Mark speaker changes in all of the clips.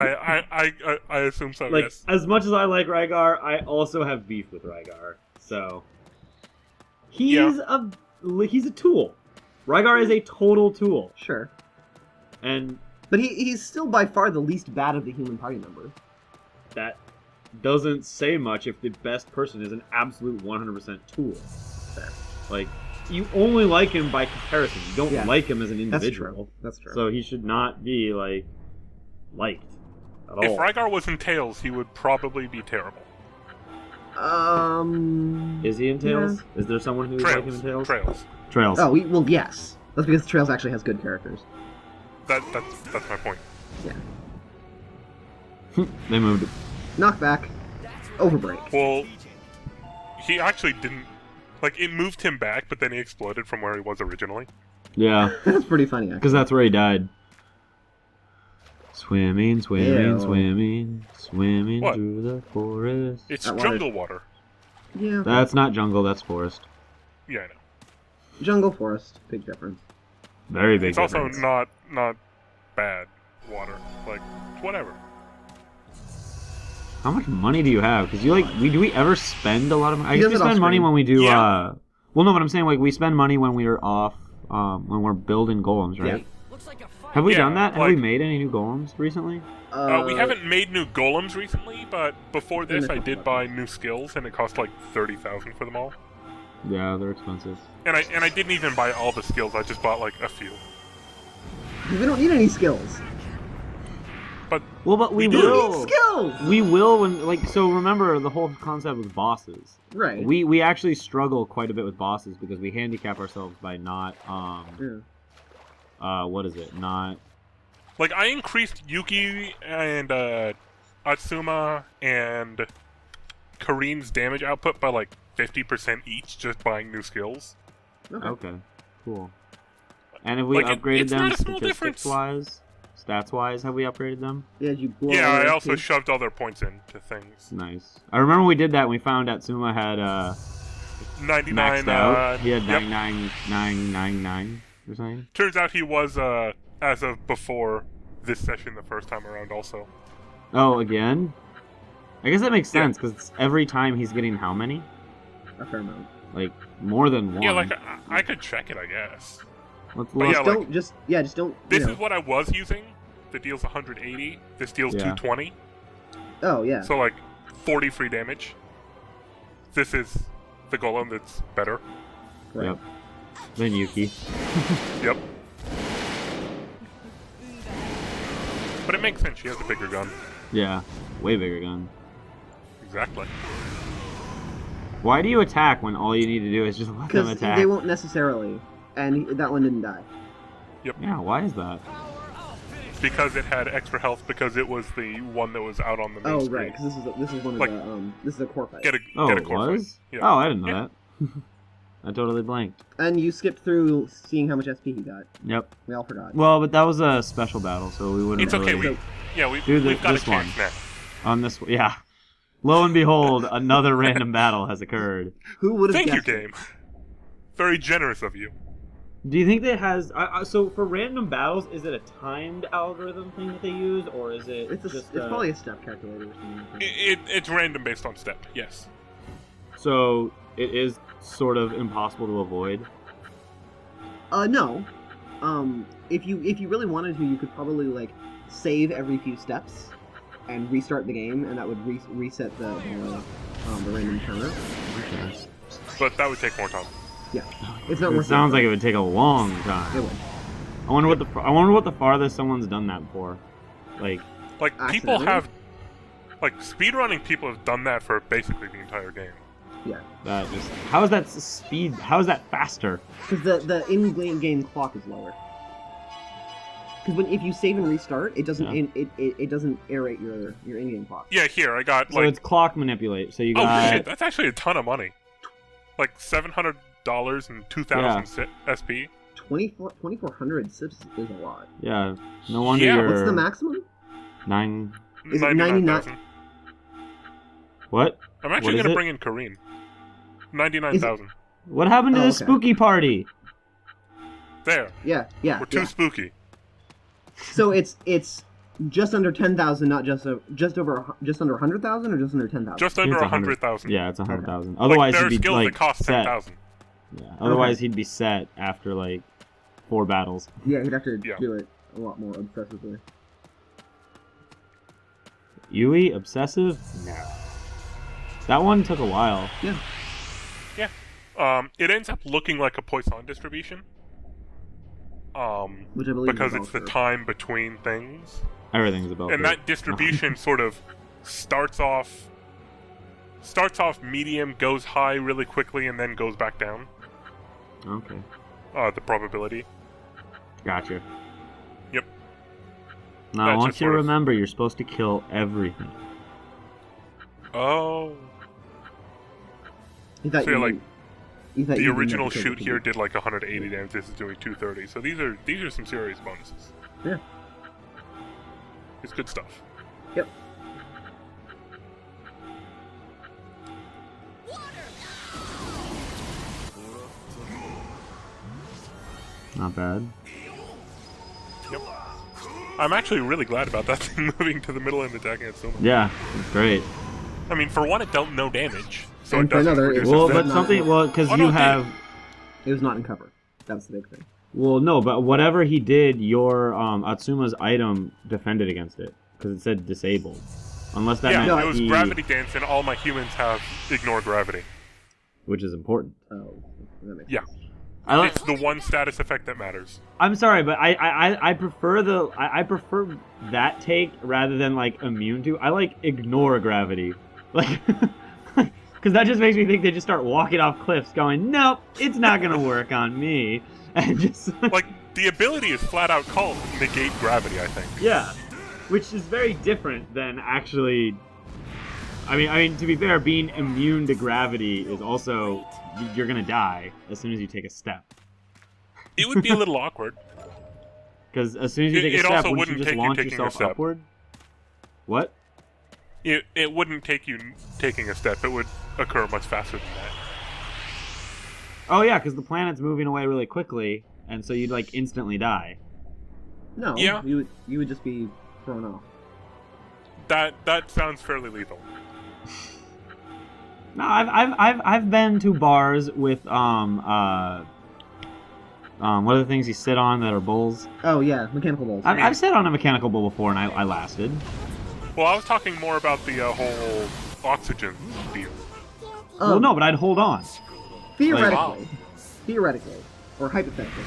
Speaker 1: I assume so.
Speaker 2: Like,
Speaker 1: yes.
Speaker 2: as much as I like Rygar, I also have beef with Rygar. So he's a tool. Rygar is a total tool.
Speaker 3: Sure.
Speaker 2: But
Speaker 3: he's still by far the least bad of the human party members.
Speaker 2: That doesn't say much if the best person is an absolute 100% tool.
Speaker 3: Fair.
Speaker 2: Like, you only like him by comparison. You don't like him as an individual.
Speaker 3: That's true.
Speaker 2: So he should not be, like, liked at all.
Speaker 1: If Rygar was in Tails, he would probably be terrible.
Speaker 2: Is he in Tails?
Speaker 3: Yeah.
Speaker 2: Is there someone who's like him in Tails? Trails.
Speaker 3: Oh, well, yes. That's because Trails actually has good characters.
Speaker 1: That's my point.
Speaker 3: Yeah.
Speaker 2: They moved it.
Speaker 3: Knockback. Overbreak.
Speaker 1: Well, he actually didn't... Like, it moved him back, but then he exploded from where he was originally.
Speaker 2: Yeah.
Speaker 3: That's pretty funny, actually.
Speaker 2: Because that's where he died. Swimming
Speaker 3: Ew.
Speaker 2: through the forest.
Speaker 1: It's jungle water.
Speaker 3: Yeah.
Speaker 2: That's not jungle, that's forest.
Speaker 1: Yeah, I know.
Speaker 3: Jungle, forest. Big difference.
Speaker 2: Very big
Speaker 1: It's
Speaker 2: difference.
Speaker 1: also not bad water. Like, whatever.
Speaker 2: How much money do you have? Because do we ever spend a lot of money? I guess we
Speaker 3: does it
Speaker 2: spend money
Speaker 3: off-screen.
Speaker 2: when we do,
Speaker 1: Yeah.
Speaker 2: well, no, but I'm saying, like, we spend money when we're off, when we're building golems, right? Have we done that? Have we made any new golems recently?
Speaker 1: We haven't made new golems recently, but before this I did buy new skills, and it cost like 30,000 for them all.
Speaker 2: Yeah, they're expensive.
Speaker 1: And I didn't even buy all the skills, I just bought like a few.
Speaker 3: We don't need any skills.
Speaker 1: But
Speaker 2: we
Speaker 1: do.
Speaker 2: will.
Speaker 3: Skills!
Speaker 2: We will when, like, so remember the whole concept with bosses.
Speaker 3: Right.
Speaker 2: We actually struggle quite a bit with bosses because we handicap ourselves by not, what is it? Not...
Speaker 1: Like, I increased Yuki and Atsuma and Karin's damage output by like 50% each just buying new skills.
Speaker 2: Okay, cool. And have we
Speaker 1: Like,
Speaker 2: upgraded
Speaker 1: it's
Speaker 2: them
Speaker 1: not a small difference.
Speaker 2: statistics-wise? Stats-wise, have we upgraded them?
Speaker 3: Yeah, you blow
Speaker 1: Yeah, I
Speaker 3: away
Speaker 1: also
Speaker 3: HP.
Speaker 1: shoved all their points into things.
Speaker 2: Nice. I remember we did that and we found Atsuma had,
Speaker 1: 99,
Speaker 2: maxed out. He had
Speaker 1: yep.
Speaker 2: 99999 or something.
Speaker 1: Turns out he was, as of before this session the first time around also.
Speaker 2: Oh, again? I guess that makes sense, because every time he's getting how many?
Speaker 3: A fair amount.
Speaker 2: Like, more than one.
Speaker 1: Yeah, like, I could check it, I guess.
Speaker 2: Let's
Speaker 1: But
Speaker 2: look.
Speaker 1: yeah,
Speaker 3: Don't
Speaker 1: like,
Speaker 3: just don't.
Speaker 1: this
Speaker 3: you know.
Speaker 1: is what I was using. That deals 180. This deals
Speaker 2: Yeah.
Speaker 1: 220.
Speaker 3: Oh yeah.
Speaker 1: So, like, 40 free damage. This is the golem that's better.
Speaker 3: Right.
Speaker 2: Yep. Then Yuki.
Speaker 1: Yep. But it makes sense, she has a bigger gun.
Speaker 2: Yeah. Way bigger gun.
Speaker 1: Exactly.
Speaker 2: Why do you attack when all you need to do is just let them
Speaker 3: Because
Speaker 2: attack?
Speaker 3: they won't necessarily, and that one didn't die.
Speaker 2: Yeah, why is that?
Speaker 1: Because it had extra health, because it was the one that was out on the main
Speaker 3: Oh
Speaker 1: screen.
Speaker 3: right, because this is one of
Speaker 1: Like,
Speaker 3: the this is a core fight.
Speaker 1: Get a
Speaker 2: It
Speaker 1: core
Speaker 2: was?
Speaker 1: fight. Yeah.
Speaker 2: Oh, I didn't know
Speaker 1: Yeah.
Speaker 2: that. I totally blanked.
Speaker 3: And you skipped through seeing how much SP he got.
Speaker 2: Yep.
Speaker 3: We all forgot.
Speaker 2: Well, but that was a special battle, so we wouldn't
Speaker 1: It's okay,
Speaker 2: really...
Speaker 1: we've got a
Speaker 2: this one.
Speaker 1: chance now.
Speaker 2: On this... Yeah. Lo and behold, another random battle has occurred.
Speaker 3: Who would have
Speaker 1: Thank you,
Speaker 3: guessed it?
Speaker 1: game. Very generous of you.
Speaker 2: Do you think that has... so for random battles, is it a timed algorithm thing that they use, or is it
Speaker 3: It's
Speaker 2: just...
Speaker 3: it's probably a step calculator or something.
Speaker 1: It's random based on step, yes.
Speaker 2: So it is sort of impossible to avoid?
Speaker 3: No. If you really wanted to, you could probably like save every few steps and restart the game, and that would reset the random counter.
Speaker 1: But that would take more time.
Speaker 3: Yeah, it's not
Speaker 2: It
Speaker 3: worth
Speaker 2: sounds
Speaker 3: it.
Speaker 2: like it would take a long time.
Speaker 3: It would.
Speaker 2: I wonder what the farthest someone's done that for. Like,
Speaker 1: Like, people
Speaker 3: Accidentally?
Speaker 1: have... Like, speedrunning people have done that for basically the entire game.
Speaker 3: Yeah,
Speaker 2: that just... How is that speed... How is that faster?
Speaker 3: because the in-game clock is lower. Because if you save and restart, it doesn't it doesn't aerate your in-game clock.
Speaker 1: Yeah, here, I got,
Speaker 2: So
Speaker 1: like...
Speaker 2: it's clock manipulate. So you
Speaker 1: Oh,
Speaker 2: got...
Speaker 1: shit, that's actually a ton of money. Like, $700 and 2,000 SP.
Speaker 3: 2,400 sips is a lot.
Speaker 2: Yeah, no wonder
Speaker 1: Yeah,
Speaker 2: you're...
Speaker 3: What's the maximum?
Speaker 2: 9...
Speaker 3: Is it
Speaker 1: 99,000.
Speaker 2: What?
Speaker 1: I'm
Speaker 2: What
Speaker 1: actually
Speaker 2: is
Speaker 1: gonna
Speaker 2: it?
Speaker 1: bring in Kareem. 99,000.
Speaker 2: What happened to
Speaker 3: Oh,
Speaker 2: the
Speaker 3: okay.
Speaker 2: spooky party?
Speaker 1: There.
Speaker 3: Yeah.
Speaker 1: We're too spooky.
Speaker 3: So it's Just under 10,000, not just under 100,000, or just under 10,000.
Speaker 1: Just under 100,000.
Speaker 4: Yeah, it's 100,000. Otherwise,
Speaker 1: there are
Speaker 4: he'd be
Speaker 1: skills
Speaker 4: like
Speaker 1: that cost
Speaker 4: set.
Speaker 1: 10,000.
Speaker 4: Yeah. Otherwise, he'd be set after like 4 battles.
Speaker 3: Yeah, he'd have to do it a lot more obsessively.
Speaker 4: Yui obsessive? No. That one took a while.
Speaker 3: Yeah.
Speaker 1: Yeah. It ends up looking like a Poisson distribution.
Speaker 3: Which I believe
Speaker 1: because
Speaker 3: is
Speaker 1: it's the
Speaker 3: also-
Speaker 1: time between things.
Speaker 4: Everything's about.
Speaker 1: And that distribution sort of starts off medium, goes high really quickly, and then goes back down.
Speaker 4: Okay.
Speaker 1: The probability.
Speaker 4: Gotcha.
Speaker 1: Yep.
Speaker 4: Now, I
Speaker 1: That's
Speaker 4: want
Speaker 1: just
Speaker 4: you to
Speaker 1: sort of-
Speaker 4: remember you're supposed to kill everything.
Speaker 1: Oh.
Speaker 3: He thought
Speaker 1: So,
Speaker 3: you
Speaker 1: like,
Speaker 3: he thought
Speaker 1: The
Speaker 3: you didn't
Speaker 1: original
Speaker 3: have to
Speaker 1: shoot
Speaker 3: take it
Speaker 1: here
Speaker 3: to
Speaker 1: did like 180 damage. This is doing 230. So these are some serious bonuses.
Speaker 3: Yeah.
Speaker 1: It's good stuff.
Speaker 3: Yep.
Speaker 4: Not bad.
Speaker 1: Yep. I'm actually really glad about that thing moving to the middle and attacking at Soma.
Speaker 4: Yeah, it's great.
Speaker 1: I mean, for one, it dealt no damage, so
Speaker 3: And
Speaker 1: it
Speaker 3: for
Speaker 1: doesn't
Speaker 3: another,
Speaker 1: reduce
Speaker 3: it
Speaker 4: Well,
Speaker 1: its
Speaker 3: was
Speaker 4: but
Speaker 3: not-
Speaker 4: something. Well, because
Speaker 1: Oh,
Speaker 4: you
Speaker 1: no,
Speaker 4: have.
Speaker 3: It was not in cover. That's the big thing.
Speaker 4: Well, no, but whatever he did, your Atsuma's item defended against it because it said disabled. Unless that
Speaker 1: Yeah,
Speaker 4: meant
Speaker 1: it was
Speaker 4: he,
Speaker 1: gravity dance, and all my humans have ignore gravity.
Speaker 4: which is important.
Speaker 3: Oh, that makes
Speaker 1: Yeah.
Speaker 3: sense.
Speaker 4: I like.
Speaker 1: It's the one status effect that matters.
Speaker 4: I'm sorry, but I prefer I prefer that take rather than like immune to. I like ignore gravity, like because that just makes me think they just start walking off cliffs, going, nope, it's not gonna work on me, and just
Speaker 1: Like, the ability is flat out called negate gravity, I think.
Speaker 4: yeah, which is very different than actually. I mean, to be fair, being immune to gravity is also you're gonna die as soon as you take a step.
Speaker 1: It would be a little awkward.
Speaker 4: Because as soon as you
Speaker 1: It-
Speaker 4: take a
Speaker 1: it
Speaker 4: step,
Speaker 1: also
Speaker 4: wouldn't
Speaker 1: wouldn't
Speaker 4: you just
Speaker 1: take you
Speaker 4: launch
Speaker 1: taking a
Speaker 4: yourself
Speaker 1: step.
Speaker 4: upward? What?
Speaker 1: It wouldn't take you taking a step. It would occur much faster than that.
Speaker 4: Oh yeah, because the planet's moving away really quickly, and so you'd like instantly die.
Speaker 3: No,
Speaker 1: Yeah.
Speaker 3: you would just be thrown off.
Speaker 1: That sounds fairly lethal.
Speaker 4: No, I've been to bars with what are the things you sit on that are bowls?
Speaker 3: Oh yeah, mechanical balls.
Speaker 4: I've sat on a mechanical bowl before and I lasted.
Speaker 1: Well, I was talking more about the whole oxygen deal.
Speaker 4: Well, no, but I'd hold on.
Speaker 3: Theoretically, or hypothetically,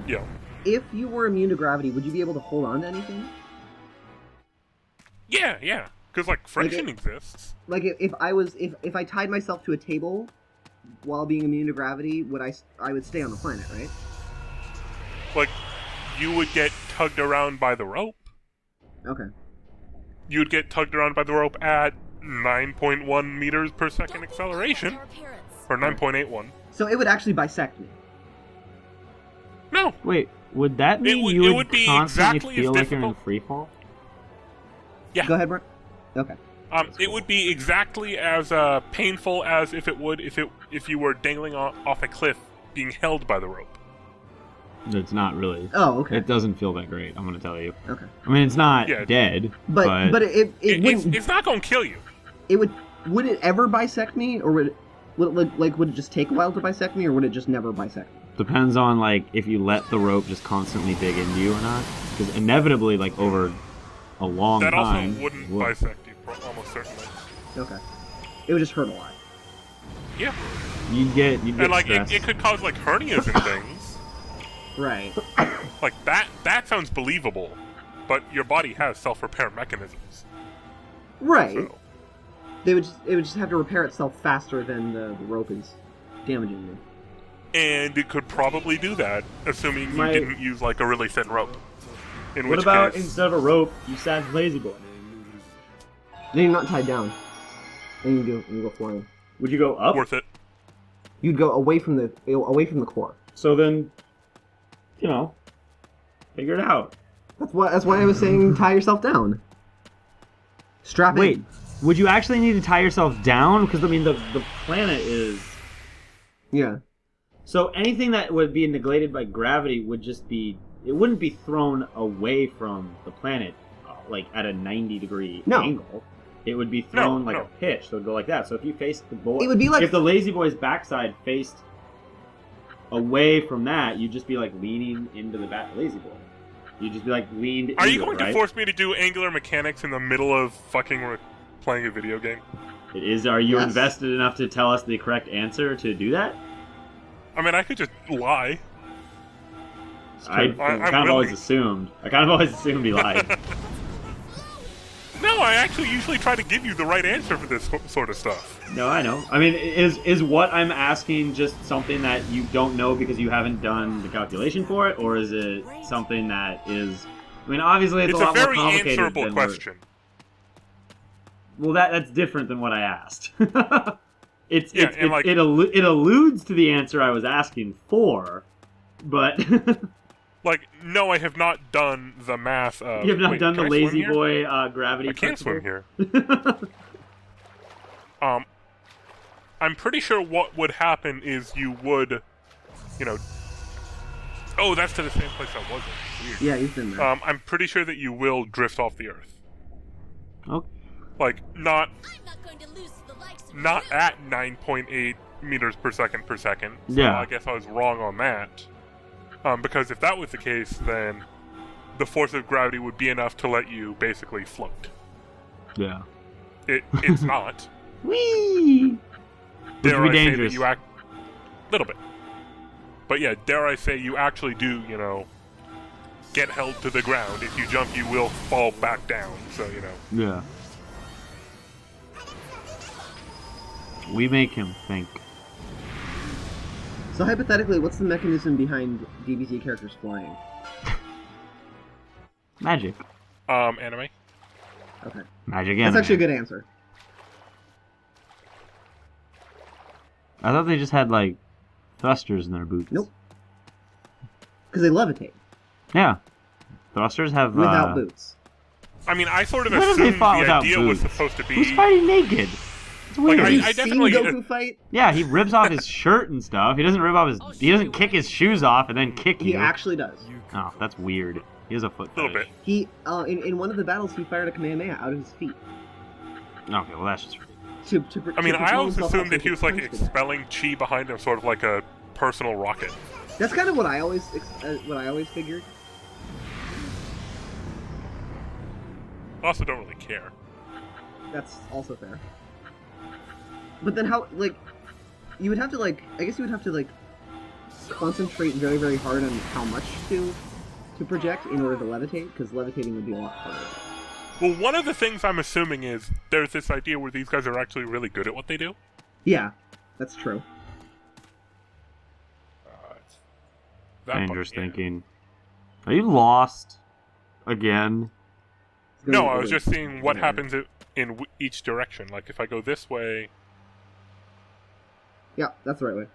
Speaker 1: Yeah.
Speaker 3: if you were immune to gravity, would you be able to hold on to anything?
Speaker 1: Yeah. Because, like, friction
Speaker 3: it-
Speaker 1: exists.
Speaker 3: Like if I tied myself to a table while being immune to gravity, I would stay on the planet, right?
Speaker 1: Like, you would get tugged around by the rope.
Speaker 3: Okay.
Speaker 1: You would get tugged around by the rope at 9.1 meters per second acceleration. Or 9.81.
Speaker 3: So it would actually bisect me.
Speaker 1: No.
Speaker 4: Wait, would that mean
Speaker 1: would-
Speaker 4: you
Speaker 1: it
Speaker 4: would
Speaker 1: would be
Speaker 4: constantly
Speaker 1: exactly as
Speaker 4: feel like you're in
Speaker 1: difficult.
Speaker 4: free fall?
Speaker 1: Yeah.
Speaker 3: Go ahead, Brent. Okay.
Speaker 1: It would be exactly as painful as if you were dangling off a cliff, being held by the rope.
Speaker 4: It's not really.
Speaker 3: Oh, okay.
Speaker 4: It doesn't feel that great, I'm gonna tell you.
Speaker 3: Okay.
Speaker 4: I mean, it's not
Speaker 1: Yeah.
Speaker 4: dead,
Speaker 3: But it wouldn't.
Speaker 1: It's not going to kill you.
Speaker 3: It would. Would it ever bisect me, or would it just take a while to bisect me, or would it just never bisect me?
Speaker 4: depends on like if you let the rope just constantly dig into you or not. Because inevitably, like over a long
Speaker 1: That
Speaker 4: time,
Speaker 1: also wouldn't
Speaker 4: would.
Speaker 1: bisect you, almost certainly.
Speaker 3: Okay. It would just hurt a lot.
Speaker 1: Yeah.
Speaker 4: You'd get
Speaker 1: And like
Speaker 4: stressed.
Speaker 1: it could cause like hernias and things.
Speaker 3: Right.
Speaker 1: Like that sounds believable, but your body has self-repair mechanisms.
Speaker 3: Right.
Speaker 1: So
Speaker 3: It would just have to repair itself faster than the rope is damaging me.
Speaker 1: and it could probably do that, assuming you didn't use like a really thin rope. In
Speaker 4: What
Speaker 1: which
Speaker 4: about
Speaker 1: case,
Speaker 4: instead of a rope, you sat lazy boy?
Speaker 3: Then you're not tied down. Then you go flying.
Speaker 4: Would you go up?
Speaker 1: worth it?
Speaker 3: You'd go away from the core.
Speaker 4: So then, you know, figure it out.
Speaker 3: That's why I was saying tie yourself down. Strap
Speaker 4: Wait,
Speaker 3: in.
Speaker 4: would you actually need to tie yourself down? Because I mean, the planet is.
Speaker 3: Yeah.
Speaker 4: So anything that would be neglected by gravity would just be it wouldn't be thrown away from the planet, like at a 90-degree
Speaker 3: No.
Speaker 4: angle. It would be thrown like
Speaker 1: no.
Speaker 4: a pitch, so it'd go like that. So if you faced the boy,
Speaker 3: It would be like-
Speaker 4: if the lazy boy's backside faced away from that, you'd just be like leaning into the lazy boy. You'd just be like leaned.
Speaker 1: Are
Speaker 4: into
Speaker 1: you going
Speaker 4: it, right?
Speaker 1: to force me to do angular mechanics in the middle of fucking playing a video game?
Speaker 4: It is. Are you
Speaker 3: Yes.
Speaker 4: invested enough to tell us the correct answer to do that?
Speaker 1: I mean, I could just lie.
Speaker 4: I
Speaker 1: I'm
Speaker 4: kind of
Speaker 1: willing.
Speaker 4: always assumed. I kind of always assumed he lied.
Speaker 1: No, I actually usually try to give you the right answer for this sort of stuff.
Speaker 4: No, I know. I mean, is what I'm asking just something that you don't know because you haven't done the calculation for it, or is it something that is? I mean, obviously it's
Speaker 1: It's
Speaker 4: a
Speaker 1: a
Speaker 4: lot more
Speaker 1: very
Speaker 4: complicated
Speaker 1: answerable
Speaker 4: than
Speaker 1: question.
Speaker 4: Well, that's different than what I asked. It alludes to the answer I was asking for, but
Speaker 1: Like, no, I have not done the math of...
Speaker 4: you have not
Speaker 1: wait,
Speaker 4: done the
Speaker 1: can I swim
Speaker 4: lazy
Speaker 1: here?
Speaker 4: boy gravity.
Speaker 1: I can't swim
Speaker 4: principle.
Speaker 1: here. I'm pretty sure what would happen is you would, you know... Oh, that's to the same place I wasn't. Weird.
Speaker 3: Yeah, you've been there.
Speaker 1: I'm pretty sure that you will drift off the Earth.
Speaker 4: Okay.
Speaker 1: Like, not
Speaker 5: I'm not going to lose to the likes of
Speaker 1: not
Speaker 5: you.
Speaker 1: at 9.8 meters per second. So
Speaker 4: Yeah.
Speaker 1: I guess I was wrong on that. Because if that was the case, then the force of gravity would be enough to let you basically float.
Speaker 4: Yeah.
Speaker 1: It's not.
Speaker 4: Whee! Which
Speaker 1: Dare
Speaker 4: would be
Speaker 1: I say that
Speaker 4: dangerous.
Speaker 1: you act... Little bit. But yeah, dare I say you actually do, you know, get held to the ground. If you jump, you will fall back down. So, you know.
Speaker 4: Yeah. We make him think.
Speaker 3: So hypothetically, what's the mechanism behind DBZ characters flying?
Speaker 4: Magic.
Speaker 1: Anime.
Speaker 3: Okay.
Speaker 4: Magic
Speaker 3: That's
Speaker 4: anime.
Speaker 3: actually a good answer.
Speaker 4: I thought they just had, like, thrusters in their boots.
Speaker 3: Nope. Because they levitate
Speaker 4: Yeah. Thrusters have,
Speaker 3: without boots.
Speaker 1: I mean, I sort of
Speaker 4: What if they
Speaker 1: assumed
Speaker 4: fought
Speaker 1: the
Speaker 4: without
Speaker 1: idea was
Speaker 4: boots?
Speaker 1: supposed to be...
Speaker 4: Who's fighting naked? It's weird.
Speaker 1: Like,
Speaker 3: Have you
Speaker 1: I
Speaker 3: seen
Speaker 1: definitely-
Speaker 3: Goku fight?
Speaker 4: Yeah, he rips off his shirt and stuff. He doesn't rip off his... He doesn't kick his shoes off and then kick
Speaker 3: He
Speaker 4: you.
Speaker 3: actually does.
Speaker 4: Oh, that's weird. He has a foot
Speaker 1: A little
Speaker 4: fetish.
Speaker 1: bit.
Speaker 3: He in one of the battles he fired a Kamehameha out of his feet.
Speaker 4: Okay, well that's just ridiculous.
Speaker 1: I mean, I always
Speaker 3: always
Speaker 1: assumed that he was like expelling chi behind him, sort of like a personal rocket.
Speaker 3: That's kind of what I always figured.
Speaker 1: I also don't really care.
Speaker 3: That's also fair. But then how, like, you would have to, like, I guess you would have to, like, concentrate very, very hard on how much to project in order to levitate, because levitating would be a lot harder.
Speaker 1: Well, one of the things I'm assuming is there's this idea where these guys are actually really good at what they do.
Speaker 3: Yeah, that's true.
Speaker 1: It's that
Speaker 4: Dangerous
Speaker 1: part, yeah.
Speaker 4: thinking. Are you lost? Again?
Speaker 3: It's gonna
Speaker 1: No,
Speaker 3: be
Speaker 1: I was
Speaker 3: really-
Speaker 1: just seeing what
Speaker 3: Yeah.
Speaker 1: happens in each direction. Like, if I go this way...
Speaker 3: Yeah, that's the right way.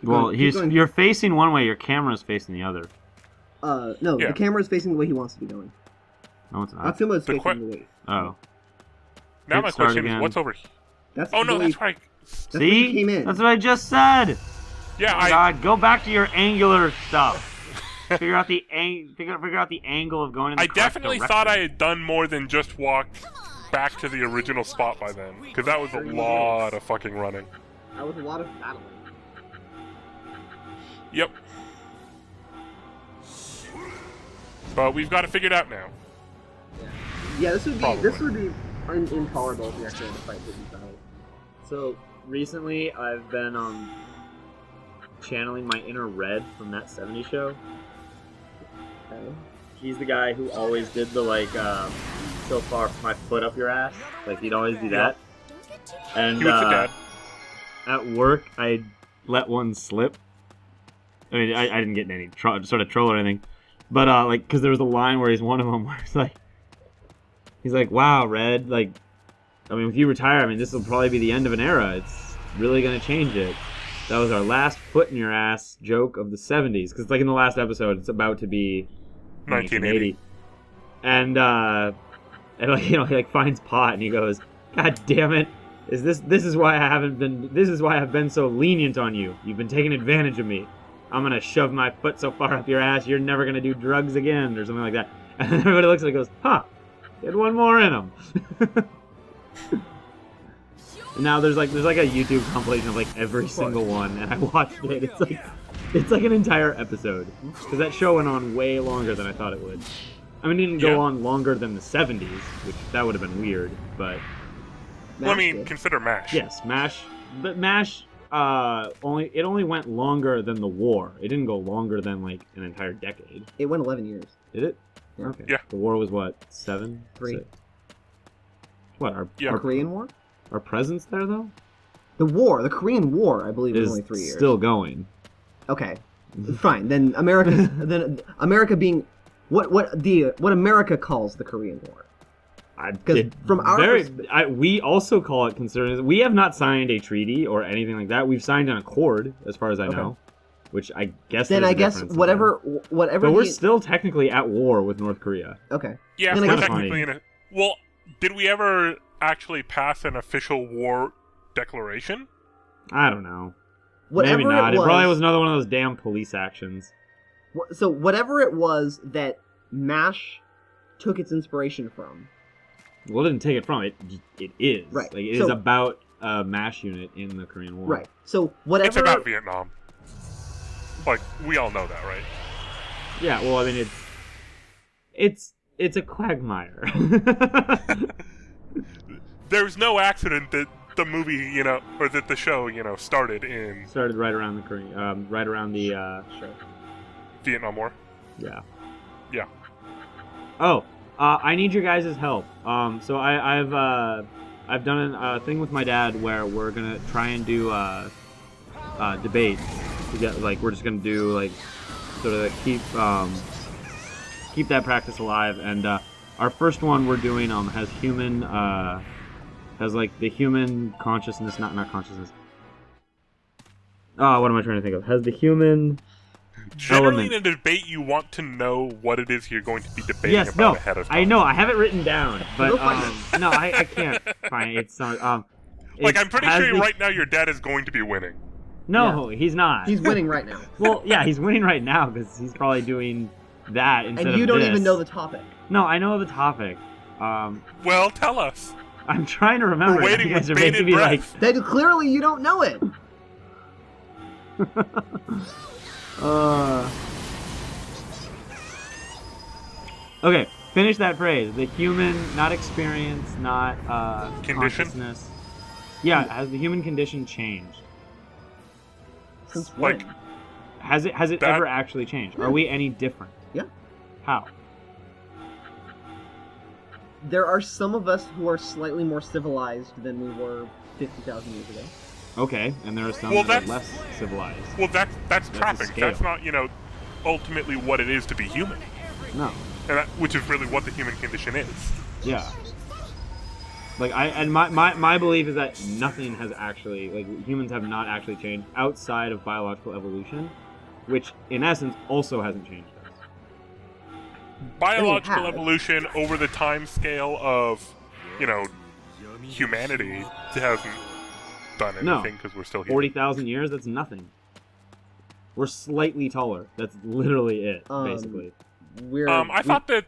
Speaker 3: Keep
Speaker 4: Well,
Speaker 3: going, keep going.
Speaker 4: you're facing one way, your camera's facing the other.
Speaker 3: No,
Speaker 1: Yeah.
Speaker 3: the camera is facing the way he wants to be going.
Speaker 4: No, it's not.
Speaker 3: Atsuma is
Speaker 1: The
Speaker 3: facing the way.
Speaker 4: Oh.
Speaker 1: Now
Speaker 4: Hit
Speaker 1: my
Speaker 4: start
Speaker 1: question
Speaker 4: again.
Speaker 1: is, what's over here?
Speaker 3: That's
Speaker 1: Oh, no,
Speaker 3: the way,
Speaker 1: that's right.
Speaker 3: That's where he
Speaker 4: See?
Speaker 3: came in.
Speaker 4: That's what I just said!
Speaker 1: Yeah,
Speaker 4: Oh, God, go back to your angular stuff. figure out the figure out the angle of going in the
Speaker 1: I
Speaker 4: correct
Speaker 1: definitely
Speaker 4: direction.
Speaker 1: thought I had done more than just walk back to the original spot by then. Because that was a lot of fucking running.
Speaker 3: That was a lot of battling.
Speaker 1: Yep. But we've got it figured out now.
Speaker 3: Yeah, this would
Speaker 1: Probably.
Speaker 3: be intolerable if we actually had to fight these battles.
Speaker 4: So recently, I've been channeling my inner Red from that '70s show.
Speaker 3: Okay.
Speaker 4: He's the guy who always did the so far my foot up your ass. Like he'd always do that.
Speaker 5: Don't get too
Speaker 4: And
Speaker 1: He was the dad.
Speaker 4: at work, I let one slip. I mean, I didn't get in any sort of trouble or anything, but like, cause there was a line where he's one of them where he's like, "Wow, Red, like, I mean, if you retire, I mean, this will probably be the end of an era. It's really gonna change it." That was our last foot in your ass joke of the '70s, because like in the last episode, it's about to be
Speaker 1: 1980.
Speaker 4: and like, he like finds Pot and he goes, "God damn it! This is why I've been so lenient on you. You've been taking advantage of me. I'm gonna shove my foot so far up your ass, you're never gonna do drugs again, or something like that. And then everybody looks at it and goes, huh, he had one more in him. And now there's like a YouTube compilation of like every single one, and I watched it. It's like an entire episode, because that show went on way longer than I thought it would. I mean, it didn't go on longer than the 70s, which that would have been weird, but...
Speaker 1: Well, I mean, consider MASH.
Speaker 4: Yes, MASH. But MASH, only went longer than the war. It didn't go longer than, like, an entire decade.
Speaker 3: It went 11 years.
Speaker 4: Did it?
Speaker 3: Yeah.
Speaker 4: Okay.
Speaker 1: Yeah.
Speaker 4: The war was what, 7?
Speaker 3: 3.
Speaker 4: 6? What, our
Speaker 3: Korean War?
Speaker 4: Our presence there, though?
Speaker 3: The Korean War, I believe, is
Speaker 4: Is
Speaker 3: only 3 years.
Speaker 4: still going.
Speaker 3: Okay, fine. Then America being what America calls the Korean War. Because from our
Speaker 4: we also call it, considering we have not signed a treaty or anything like that. We've signed an accord, as far as I know, which I guess.
Speaker 3: Then I guess whatever.
Speaker 4: But we're still technically at war with North Korea.
Speaker 3: Okay.
Speaker 1: Yeah,
Speaker 3: then
Speaker 1: we're technically in a. Well, did we ever actually pass an official war declaration?
Speaker 4: I don't know.
Speaker 3: Whatever
Speaker 4: Maybe not.
Speaker 3: It
Speaker 4: probably was another one of those damn police actions.
Speaker 3: So whatever it was that MASH took its inspiration from.
Speaker 4: Well, it didn't take it from it. It is.
Speaker 3: Right.
Speaker 4: Like, it is about a MASH unit in the Korean War.
Speaker 3: Right. So whatever.
Speaker 1: It's about Vietnam. Like, we all know that, right?
Speaker 4: Yeah. Well, I mean, it's a quagmire.
Speaker 1: There's no accident that the movie, or that the show, started
Speaker 4: right around the Korean, right around the show.
Speaker 1: Vietnam War.
Speaker 4: Yeah.
Speaker 1: Yeah.
Speaker 4: Oh, I need your guys' help. So I've done a thing with my dad where we're gonna try and do debate. We're just gonna do like sort of keep that practice alive. And our first one we're doing has human has like the human consciousness, not consciousness. What am I trying to think of? Has the human
Speaker 1: Generally,
Speaker 4: element.
Speaker 1: in a debate, you want to know what it is you're going to be debating about ahead of time.
Speaker 4: I know. I have it written down, but no, I can't find it. It's I'm
Speaker 1: pretty sure right now your dad is going to be winning.
Speaker 4: No, he's not.
Speaker 3: He's winning right now.
Speaker 4: Well, yeah, he's winning right now because he's probably doing that instead of
Speaker 3: And you don't
Speaker 4: this.
Speaker 3: even know the topic.
Speaker 4: No, I know the topic.
Speaker 1: Well, tell us.
Speaker 4: I'm trying to remember.
Speaker 1: We're waiting
Speaker 4: you guys
Speaker 1: with
Speaker 4: are making me like.
Speaker 1: breath.
Speaker 3: Then clearly you don't know it.
Speaker 4: Okay, finish that phrase. The human, not experience, not
Speaker 1: Condition?
Speaker 4: consciousness. Yeah, has the human condition changed?
Speaker 3: Since when?
Speaker 1: Like,
Speaker 4: Has it
Speaker 1: That-
Speaker 4: ever actually changed? Are we any different?
Speaker 3: Yeah.
Speaker 4: How?
Speaker 3: There are some of us who are slightly more civilized than we were 50,000 years ago.
Speaker 4: Okay, and there are some
Speaker 1: Well,
Speaker 4: that are
Speaker 1: that's-
Speaker 4: less civilized.
Speaker 1: well, that's
Speaker 4: a
Speaker 1: trapping.
Speaker 4: scale.
Speaker 1: That's not, ultimately what it is to be human.
Speaker 4: No.
Speaker 1: And which is really what the human condition is.
Speaker 4: Yeah. Like my belief is that nothing has actually, like, humans have not actually changed outside of biological evolution, which in essence also hasn't changed us.
Speaker 1: Biological
Speaker 3: has.
Speaker 1: evolution over the time scale of, humanity hasn't done
Speaker 4: No.
Speaker 1: anything because we're still human.
Speaker 4: 40,000 years, that's nothing. We're slightly taller. That's literally it, basically.
Speaker 1: I thought that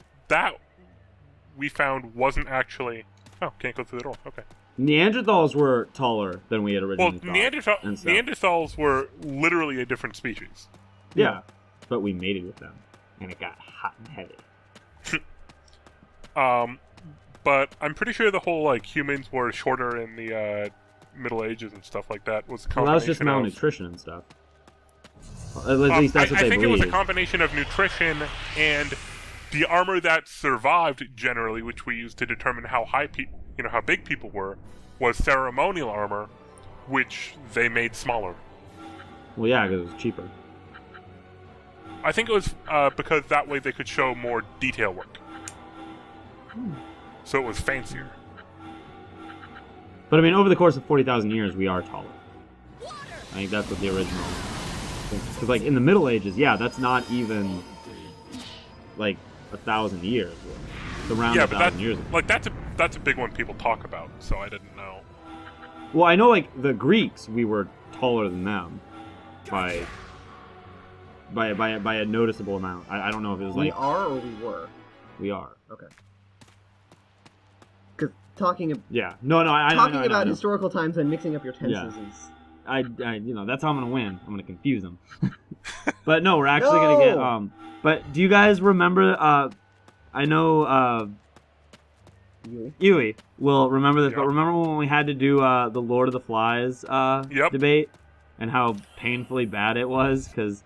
Speaker 1: we found wasn't actually. Oh, can't go through the door. Okay.
Speaker 4: Neanderthals were taller than we had
Speaker 1: Well,
Speaker 4: originally thought. and stuff.
Speaker 1: Neanderthals were literally a different species.
Speaker 4: Yeah, but we mated with them, and it got hot and heavy.
Speaker 1: But I'm pretty sure the whole humans were shorter in the Middle Ages and stuff like that was a
Speaker 4: Well, that was
Speaker 1: combination
Speaker 4: just
Speaker 1: of.
Speaker 4: malnutrition and stuff. At least that's what
Speaker 1: I
Speaker 4: they
Speaker 1: think
Speaker 4: believe.
Speaker 1: it was a combination of nutrition and the armor that survived generally, which we used to determine how how big people were, was ceremonial armor, which they made smaller.
Speaker 4: Well, yeah, because it was cheaper.
Speaker 1: I think it was because that way they could show more detail work. So it was fancier.
Speaker 4: But I mean, over the course of 40,000 years, we are taller. I think that's what the original. Because, like, in the Middle Ages, yeah, that's not even like 1,000 years. It's around 1,000 years ago.
Speaker 1: That's a big one people talk about. So I didn't know.
Speaker 4: Well, I know, like, the Greeks, we were taller than them by by a noticeable amount. I don't know if it was
Speaker 3: We
Speaker 4: like
Speaker 3: are or we were?
Speaker 4: we are.
Speaker 3: Okay. Because talking
Speaker 4: Yeah. No. I
Speaker 3: talking
Speaker 4: know,
Speaker 3: about
Speaker 4: no.
Speaker 3: historical times and mixing up your tenses
Speaker 4: Yeah.
Speaker 3: is...
Speaker 4: I that's how I'm gonna win. I'm gonna confuse them. But no, we're actually gonna get
Speaker 3: No!
Speaker 4: But do you guys remember? I know Yui will remember this,
Speaker 1: Yep.
Speaker 4: but remember when we had to do the Lord of the Flies
Speaker 1: Yep.
Speaker 4: debate, and how painfully bad it was because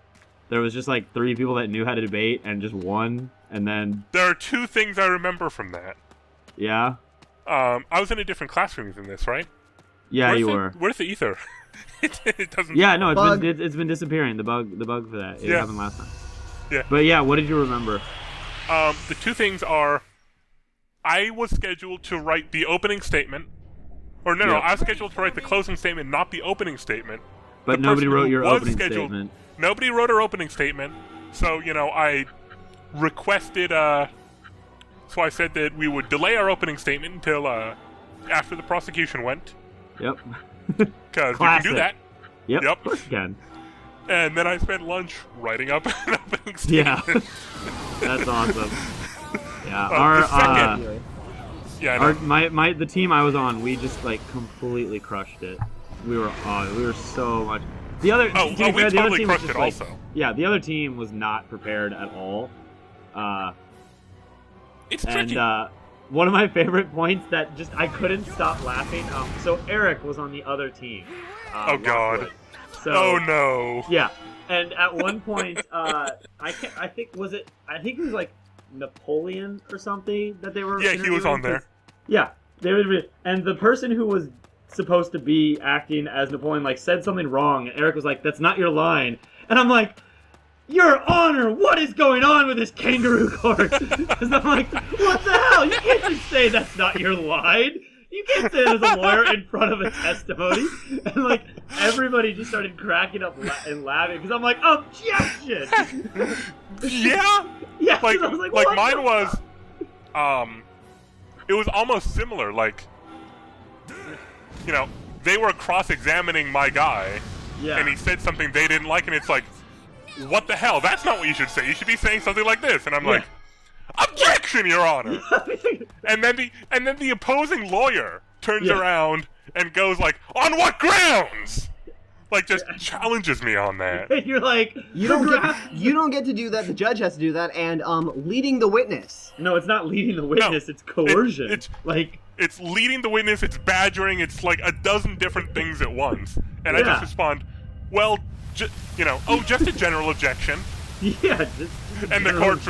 Speaker 4: there was just like 3 people that knew how to debate and just one, and then
Speaker 1: There are 2 things I remember from that.
Speaker 4: yeah,
Speaker 1: I was in a different classroom than this, right?
Speaker 4: yeah, you were.
Speaker 1: Where's the ether? it doesn't.
Speaker 4: Yeah, no,
Speaker 3: Bug.
Speaker 4: it's been disappearing. The bug for that. It
Speaker 1: Yeah.
Speaker 4: happened last time.
Speaker 1: Yeah.
Speaker 4: But yeah, what did you remember?
Speaker 1: The 2 things are, I was scheduled to write the opening statement, or no,
Speaker 4: Yep.
Speaker 1: I was scheduled to write the closing statement, not the opening statement.
Speaker 4: But
Speaker 1: The
Speaker 4: nobody
Speaker 1: person
Speaker 4: wrote
Speaker 1: who
Speaker 4: your
Speaker 1: was
Speaker 4: opening
Speaker 1: scheduled-
Speaker 4: statement.
Speaker 1: Nobody wrote our opening statement, so I requested. So I said that we would delay our opening statement until after the prosecution went,
Speaker 4: Yep.
Speaker 1: because we can do
Speaker 4: Classic.
Speaker 1: that.
Speaker 4: Yep.
Speaker 1: Yep.
Speaker 4: Of course you can.
Speaker 1: And then I spent lunch writing up an opening
Speaker 4: Yeah.
Speaker 1: statement.
Speaker 4: That's awesome. Yeah.
Speaker 1: The second-
Speaker 3: Anyway.
Speaker 1: Yeah, I know.
Speaker 4: The team I was on, we just like completely crushed it. We were so much. The other
Speaker 1: Oh,
Speaker 4: to be
Speaker 1: we
Speaker 4: fair, the other
Speaker 1: totally
Speaker 4: team was
Speaker 1: crushed
Speaker 4: just
Speaker 1: it
Speaker 4: like,
Speaker 1: also.
Speaker 4: yeah, the other team was not prepared at all.
Speaker 1: It's
Speaker 4: And
Speaker 1: tricky.
Speaker 4: one of my favorite points that just I couldn't stop laughing. So Eric was on the other team.
Speaker 1: Oh, God.
Speaker 4: Lockwood. So,
Speaker 1: Oh no.
Speaker 4: Yeah, and at one point, I think it was like Napoleon or something that they were.
Speaker 1: Yeah, he was
Speaker 4: interviewing,
Speaker 1: on there.
Speaker 4: 'cause- Yeah, they were, and the person who was supposed to be acting as Napoleon like said something wrong, and Eric was like, "That's not your line," and I'm like, "Your Honor, what is going on with this kangaroo court?" Because I'm like, "What the hell? You can't just say that's not your line." You can't say that as a lawyer in front of a testimony. And, like, everybody just started cracking up and laughing. Because I'm like, objection!
Speaker 1: Yeah.
Speaker 4: Yeah, 'cause
Speaker 1: Like
Speaker 4: I was like,
Speaker 1: like
Speaker 4: what
Speaker 1: mine
Speaker 4: the
Speaker 1: was.
Speaker 4: fuck?
Speaker 1: It was almost similar. Like, they were cross-examining my guy,
Speaker 4: Yeah.
Speaker 1: and he said something they didn't like, and it's like, what the hell? That's not what you should say. You should be saying something like this. And I'm
Speaker 4: Yeah.
Speaker 1: like, objection, Your Honor. And then the opposing lawyer turns
Speaker 4: Yeah.
Speaker 1: around and goes like, on what grounds? Like, just challenges me on that.
Speaker 4: And you're like,
Speaker 3: You don't get to do that. The judge has to do that, and leading the witness.
Speaker 4: No, it's not leading the witness, it's coercion.
Speaker 1: it's-
Speaker 4: like,
Speaker 1: It's leading the witness, it's badgering, it's like a dozen different things at once. And I
Speaker 4: Yeah.
Speaker 1: just respond, well, just a general objection.
Speaker 4: yeah. Just,
Speaker 1: And the court's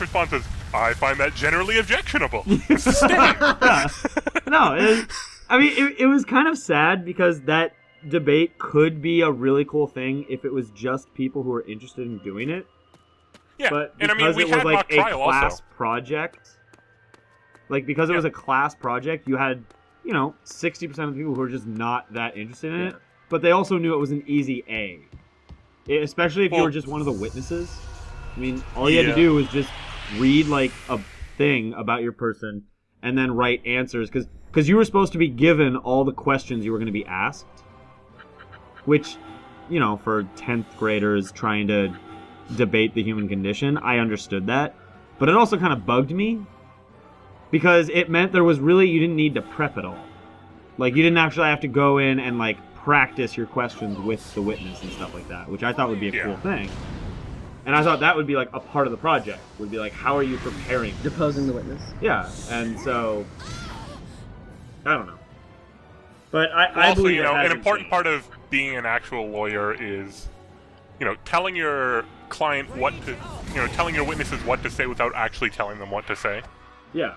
Speaker 1: response is, I find that generally objectionable. Stay.
Speaker 4: Yeah. No, it was kind of sad because that debate could be a really cool thing if it was just people who were interested in doing it.
Speaker 1: Yeah,
Speaker 4: But
Speaker 1: and I
Speaker 4: because
Speaker 1: mean, we
Speaker 4: it was
Speaker 1: had
Speaker 4: like
Speaker 1: mock
Speaker 4: a
Speaker 1: trial
Speaker 4: class
Speaker 1: also.
Speaker 4: project, like because it
Speaker 1: Yeah.
Speaker 4: was a class project, you had 60% of the people who were just not that interested in it,
Speaker 3: Yeah.
Speaker 4: but they also knew it was an easy A, especially if you
Speaker 1: Well-
Speaker 4: were just one of the witnesses. I mean, all you had
Speaker 1: Yeah.
Speaker 4: to do was just read like a thing about your person and then write answers because you were supposed to be given all the questions you were going to be asked, which for 10th graders trying to debate the human condition, I understood that, but it also kind of bugged me because it meant you didn't need to prep at all. Like, you didn't actually have to go in and like practice your questions with the witness and stuff like that, which I thought would be a
Speaker 1: Yeah.
Speaker 4: cool thing. And I thought that would be like a part of the project, would be like, how are you preparing?
Speaker 3: Deposing the witness.
Speaker 4: Yeah, and so I don't know, but I
Speaker 1: Also,
Speaker 4: believe it
Speaker 1: an
Speaker 4: hasn't
Speaker 1: important
Speaker 4: changed.
Speaker 1: part of being an actual lawyer is, telling your client telling your witnesses what to say without actually telling them what to say.
Speaker 4: Yeah,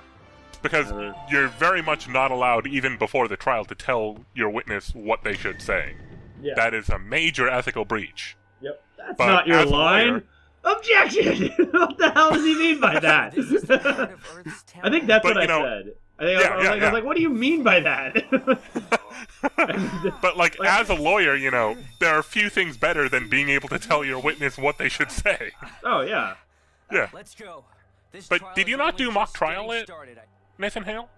Speaker 1: Because you're very much not allowed, even before the trial, to tell your witness what they should say.
Speaker 4: yeah.
Speaker 1: That is a major ethical breach.
Speaker 4: Yep. That's
Speaker 1: But
Speaker 4: not your
Speaker 1: as a
Speaker 4: line.
Speaker 1: lawyer-
Speaker 4: Objection! What the hell does he mean by that?
Speaker 6: This is the part of Earth's
Speaker 4: I think that's
Speaker 1: But,
Speaker 4: what I
Speaker 1: you know-
Speaker 4: said. I think
Speaker 1: Yeah,
Speaker 4: I was
Speaker 1: yeah,
Speaker 4: like,
Speaker 1: yeah.
Speaker 4: what do you mean by that?
Speaker 1: But, as a lawyer, there are few things better than being able to tell your witness what they should say.
Speaker 4: Oh, yeah.
Speaker 1: Yeah.
Speaker 6: Let's go. This
Speaker 1: But
Speaker 6: trial
Speaker 1: did you
Speaker 6: is
Speaker 1: not
Speaker 6: only
Speaker 1: do mock
Speaker 6: just
Speaker 1: trial
Speaker 6: getting
Speaker 1: at-
Speaker 6: started.
Speaker 1: Nathan Hale?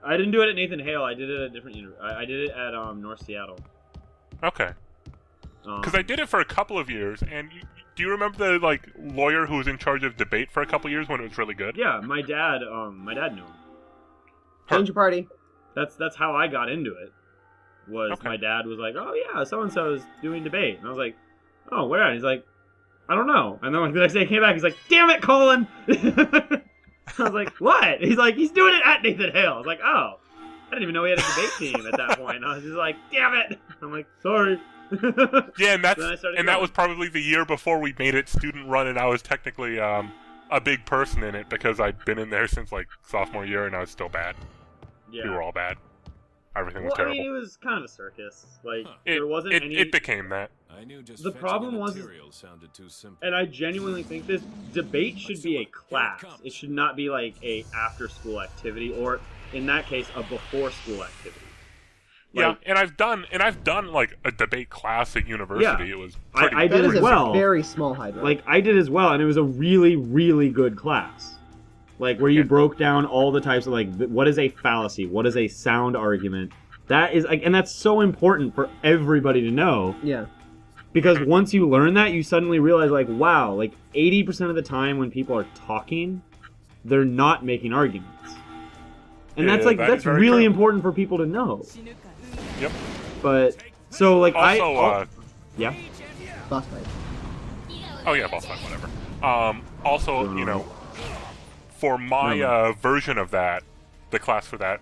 Speaker 4: I didn't do it at Nathan Hale. I did it at a different university. I did it at North Seattle.
Speaker 1: Okay. Because I did it for a couple of years, and Do you remember the like lawyer who was in charge of debate for a couple years when it was really good?
Speaker 4: Yeah, my dad knew him.
Speaker 3: Change your party.
Speaker 4: That's how I got into it. Was
Speaker 1: Okay.
Speaker 4: my dad was like, "Oh yeah, so and so is doing debate," and I was like, "Oh, where?" And he's like, "I don't know." And then like the next day he came back, he's like, "Damn it, Colin!" I was like, "What?" He's like, "He's doing it at Nathan Hale." I was like, "Oh, I didn't even know we had a debate team at that point." And I was just like, "Damn it!" I'm like, "Sorry."
Speaker 1: Yeah, and
Speaker 4: Then I started
Speaker 1: that
Speaker 4: going.
Speaker 1: was probably the year before we made it student run, and I was technically a big person in it because I'd been in there since like sophomore year, and I was still bad.
Speaker 4: Yeah.
Speaker 1: We were all bad. Everything was
Speaker 4: Well, I
Speaker 1: terrible.
Speaker 4: mean, it was kind of a circus. Like
Speaker 1: It,
Speaker 4: there wasn't
Speaker 1: it,
Speaker 4: any.
Speaker 1: it became that.
Speaker 7: I knew just
Speaker 4: The
Speaker 7: fetching
Speaker 4: problem
Speaker 7: the
Speaker 4: was-
Speaker 7: material sounded too simple.
Speaker 4: And I genuinely think this debate should be a class. It should not be like a after-school activity, or in that case, a before-school activity.
Speaker 1: Yeah,
Speaker 4: Like,
Speaker 1: and I've done like a debate class at university.
Speaker 4: Yeah.
Speaker 1: It was
Speaker 4: I
Speaker 1: pretty.
Speaker 4: did
Speaker 3: That is
Speaker 4: as
Speaker 3: a
Speaker 4: well.
Speaker 3: very small Hydra.
Speaker 4: like I did as well, and it was a really, really good class. Like where you
Speaker 1: Yeah.
Speaker 4: broke down all the types of like what is a fallacy, what is a sound argument. That is like, and that's so important for everybody to know.
Speaker 3: yeah.
Speaker 4: Because once you learn that, you suddenly realize, like, wow, like 80% of the time when people are talking, they're not making arguments, and
Speaker 1: Yeah,
Speaker 4: that's like
Speaker 1: that is
Speaker 4: that's
Speaker 1: very
Speaker 4: really
Speaker 1: true.
Speaker 4: important for people to know.
Speaker 1: Yep.
Speaker 4: But so like
Speaker 1: Also,
Speaker 4: yeah,
Speaker 3: Boss fight.
Speaker 1: oh yeah, boss fight, whatever. Also, you know, for my
Speaker 4: No.
Speaker 1: version of that, the class for that,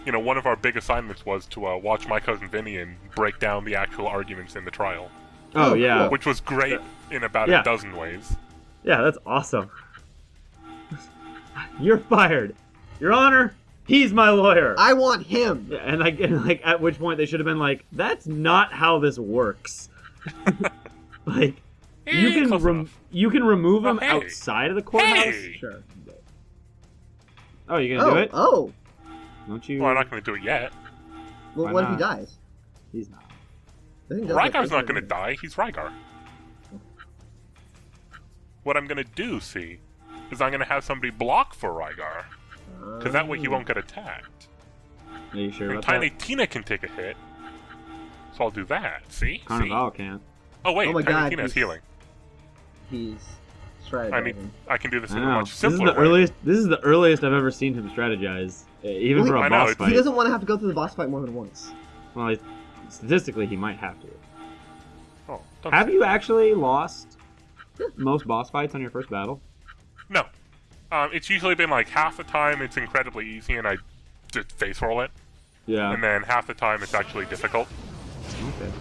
Speaker 1: you know, one of our big assignments was to watch my cousin Vinny and break down the actual arguments in the trial,
Speaker 4: oh
Speaker 3: Oh,
Speaker 4: yeah,
Speaker 3: cool.
Speaker 1: which was great in about
Speaker 4: Yeah.
Speaker 1: a dozen ways.
Speaker 4: yeah, that's awesome. You're fired, Your Honor. He's my lawyer.
Speaker 3: I want him.
Speaker 4: Yeah, and like at which point they should have been like, that's not how this works. Like you
Speaker 1: Eh,
Speaker 4: can
Speaker 1: close enough.
Speaker 4: you can remove
Speaker 1: Well,
Speaker 4: him
Speaker 1: hey.
Speaker 4: outside of the courthouse.
Speaker 1: Hey!
Speaker 3: Sure.
Speaker 4: Oh, you gonna do it?
Speaker 3: Oh.
Speaker 4: Don't you?
Speaker 1: Well, I'm not going to do it yet.
Speaker 3: Well,
Speaker 4: Why
Speaker 3: what if he
Speaker 4: not?
Speaker 3: dies?
Speaker 4: He's not.
Speaker 3: I think that's what
Speaker 1: Rygar's not
Speaker 3: they
Speaker 1: going to
Speaker 3: said.
Speaker 1: die. He's Rygar. What I'm going to do, see, is I'm going to have somebody block for Rygar, because that way he won't get attacked.
Speaker 4: Are you sure
Speaker 1: And
Speaker 4: about
Speaker 1: Tiny
Speaker 4: that?
Speaker 1: Tina can take a hit, so I'll do that. See?
Speaker 4: Carnival can't.
Speaker 1: Oh wait,
Speaker 3: Oh my
Speaker 1: Tiny
Speaker 3: God,
Speaker 1: Tina's
Speaker 3: he's-
Speaker 1: healing.
Speaker 3: He's
Speaker 1: I
Speaker 3: strategizing.
Speaker 1: mean, I can do this
Speaker 4: I
Speaker 1: in a
Speaker 4: know.
Speaker 1: much
Speaker 4: This is
Speaker 1: simpler
Speaker 4: the
Speaker 1: way.
Speaker 4: earliest. This is the earliest I've ever seen him strategize, even
Speaker 3: Well,
Speaker 4: for a
Speaker 1: I know,
Speaker 4: boss
Speaker 1: it's-
Speaker 4: fight.
Speaker 3: He doesn't want to have to go through the boss fight more than once.
Speaker 4: Well, statistically, he might have to.
Speaker 1: Oh, don't
Speaker 4: Have
Speaker 1: say
Speaker 4: you
Speaker 1: that.
Speaker 4: actually lost most boss fights on your first battle?
Speaker 1: No. It's usually been like half the time it's incredibly easy and I just face roll it,
Speaker 4: Yeah.
Speaker 1: and then half the time it's actually difficult.
Speaker 4: Okay.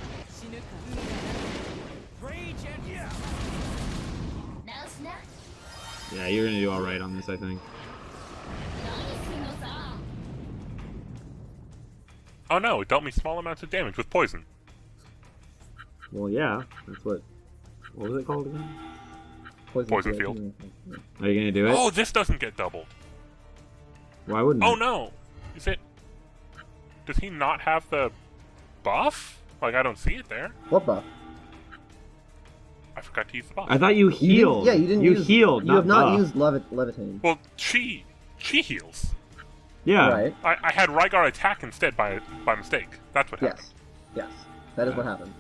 Speaker 5: Now snap.
Speaker 4: Yeah, you're gonna do all right on this, I think.
Speaker 1: Oh no, it dealt me small amounts of damage with poison.
Speaker 4: Well, yeah, that's what. What was it called again?
Speaker 1: Poison field.
Speaker 4: Are you gonna do it?
Speaker 1: Oh, this doesn't get doubled.
Speaker 4: Why wouldn't?
Speaker 1: Oh
Speaker 4: it?
Speaker 1: no! Is it... Does he not have the buff? Like, I don't see it there.
Speaker 3: What buff?
Speaker 1: I forgot to use the buff.
Speaker 4: I thought you
Speaker 3: You
Speaker 4: healed.
Speaker 3: didn't, yeah, you didn't
Speaker 4: You
Speaker 3: use,
Speaker 4: healed.
Speaker 3: You have not
Speaker 4: buff.
Speaker 3: used levitate.
Speaker 1: Well, she heals.
Speaker 4: Yeah.
Speaker 3: Right.
Speaker 1: I had Rygar attack instead by mistake. That's what happened.
Speaker 3: Yes. Yes. That is what happened.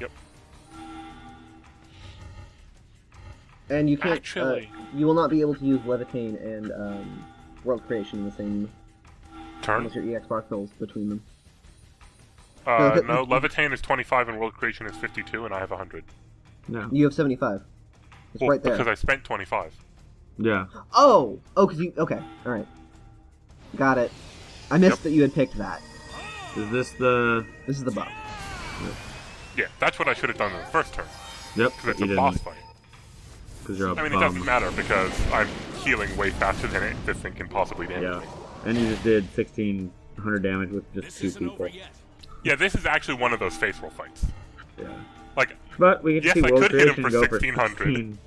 Speaker 1: Yep.
Speaker 3: And you can't.
Speaker 1: Actually-
Speaker 3: You will not be able to use levitate and world creation in the same.
Speaker 1: Turn?
Speaker 3: Unless your EX bar fills between them.
Speaker 1: No, Levitain is 25 and World Creation is 52, and I have 100.
Speaker 4: No.
Speaker 3: You have 75. It's
Speaker 1: Well,
Speaker 3: right there.
Speaker 1: because I spent 25.
Speaker 4: Yeah.
Speaker 3: Oh, because you. Okay, all right. Got it. I missed
Speaker 1: Yep.
Speaker 3: that you had picked that.
Speaker 4: Is this the?
Speaker 3: This is the buff.
Speaker 1: Yeah, that's what I should have done in the first turn,
Speaker 4: Yep.
Speaker 1: because it's
Speaker 4: you
Speaker 1: a boss
Speaker 4: didn't.
Speaker 1: fight.
Speaker 4: Because you're a
Speaker 1: I mean, it
Speaker 4: bum.
Speaker 1: doesn't matter, because I'm healing way faster than this thing can possibly damage
Speaker 4: Yeah.
Speaker 1: me.
Speaker 4: And you just did 1,600 damage with just
Speaker 7: This
Speaker 4: 2
Speaker 7: isn't
Speaker 4: people.
Speaker 7: over yet.
Speaker 1: Yeah, this is actually one of those face roll fights.
Speaker 4: Yeah.
Speaker 1: Like,
Speaker 4: But we get to
Speaker 1: Yes,
Speaker 4: see
Speaker 1: I
Speaker 4: World
Speaker 1: could hit him
Speaker 4: Creation
Speaker 1: for
Speaker 4: go for
Speaker 1: 1,600.
Speaker 4: 16.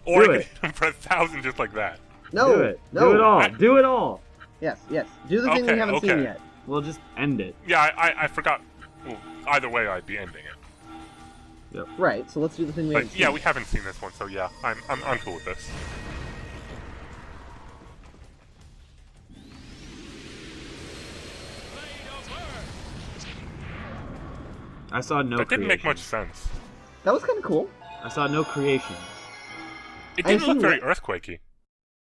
Speaker 1: or
Speaker 4: Do
Speaker 1: I
Speaker 4: it.
Speaker 1: can hit him for 1,000 just like that.
Speaker 3: No.
Speaker 4: Do it.
Speaker 3: No.
Speaker 4: Do it all. Do it all.
Speaker 3: Yes. Yes. Do the thing we
Speaker 1: Okay,
Speaker 3: haven't seen
Speaker 1: okay.
Speaker 3: yet.
Speaker 4: We'll just end it.
Speaker 1: Yeah, I forgot. Well, either way, I'd be ending it.
Speaker 3: Right. So let's do the thing we haven't
Speaker 1: But
Speaker 3: seen.
Speaker 1: yeah, we haven't seen this one, so yeah, I'm cool with this.
Speaker 4: I saw no
Speaker 1: That didn't make
Speaker 4: creation.
Speaker 1: much sense.
Speaker 3: That was kind of cool.
Speaker 4: I saw no creation.
Speaker 1: It
Speaker 3: I've
Speaker 1: didn't look
Speaker 3: seen
Speaker 1: very
Speaker 3: Ra-
Speaker 1: earthquakey.